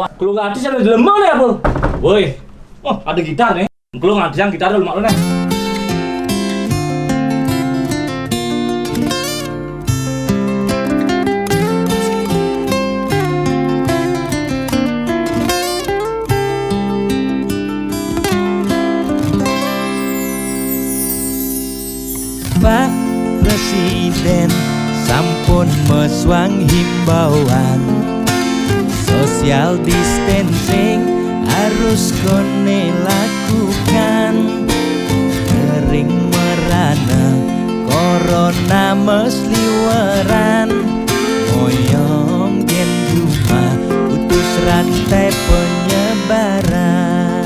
Wah, kalau nggak ada ada lemah nih apa? Woi, oh ada gitar nih. Kalau nggak ada gitar dulu mak lu nih. Pak Presiden sampun meswang himbauan social distancing harus kone lakukan. Kering merana corona mesliweran, moyong gen rumah putus rantai penyebaran.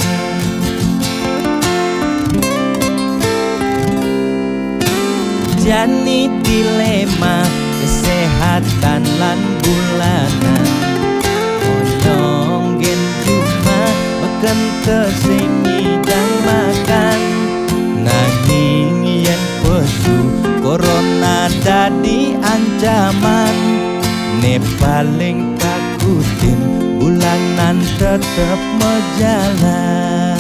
Jani dilema kesehatan lan bulanan, moyong gen cuma makan tesengi dan makan. Nanging yen pesu corona dadi ancaman, ne paling takutin bulanan tetep mejalan.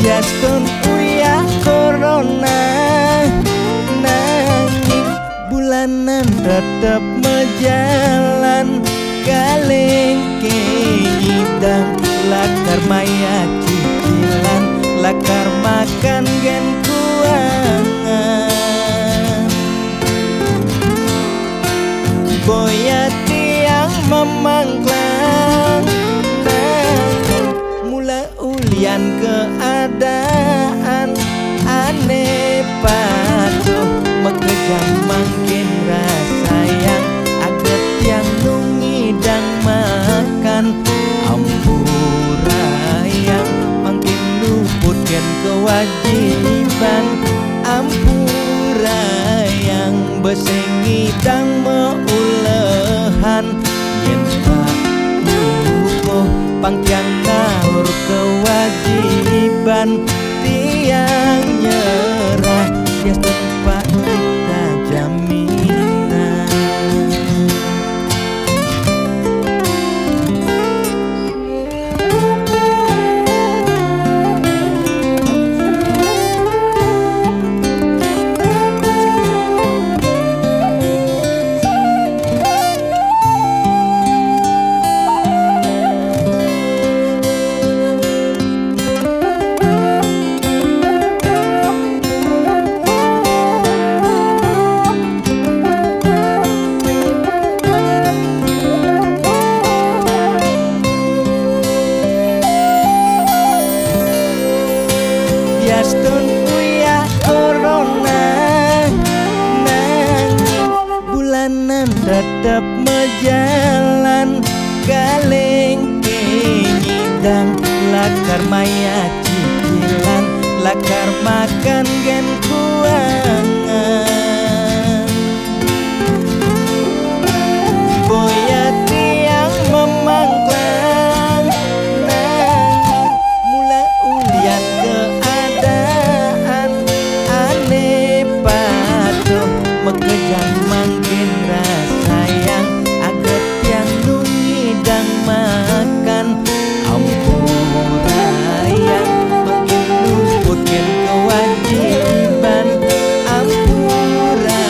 Biaskan uya corona, nanging bulanan tetep mejalan. Kalengke hidang lakar maya cicilan, lakar makan gen kuangan. Boya tiang memangklang, mula ulian keadaan aneh patuh mekejang makin rasa yang aget yang nungidang makan. Ampura yang makin luput gen kewajiban, ampura yang besengidang meulehan. Yen tak pangkiang naur kewajiban, tiang nyerah yes tempat kita jaminan. Biaskan uya corona, nanging bulanan tetep mejalan. Kalengke ngidang lakar maya cicilan, lakar makan gen kuangan. Boya tiang memangklang, nanging mula ulian keadaan aneh patuh mekejang makin rasa yang aget yang nungidang makan. Ampura yang makin luput gen kewajiban, ampura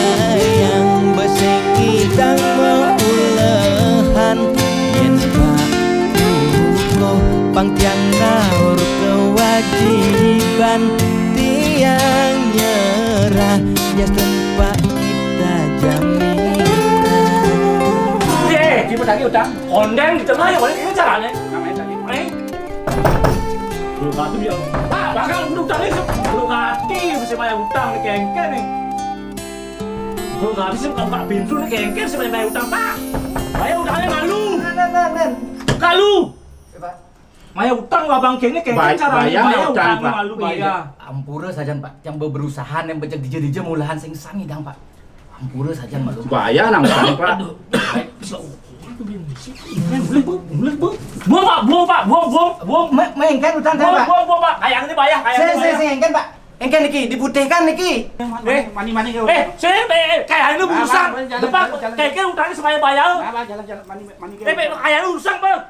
yang besengidang meulehan. Yen pakuko pangtiang naur kewajiban, tiang nyerah ya tempat kita jaminan. Gimana lagi utang? Kondeng di tengah ya, boleh caranya. Namanya tadi, belum mati dia. Ah, bakal utang ini belum mati, masih banyak utang nih kengken nih. Belum mati sih kalau Pak Bintu nih kengken sih banyak utang Pak. Banyak utangnya malu. Kalu. Maya utang abang kengnya kengken caranya bayar utang malu bayar. Ampura saja Pak, yang berusaha yang becek dije mulahan sing sangi dang Pak. Ampura saja malu. Bayar nang utang Pak. Buang Pak, buang. Mengengken utang saya Pak. Buang Pak, kayak ini bayar, kayak ini bayar. Saya engken Pak. Engke niki diputihkan niki. Mani kau. Sini, kayak ini urusan. Jalan, Depan, jalan. kayak utangnya supaya bayar. Jalan, mani kau. Kayak ini urusan, Bang.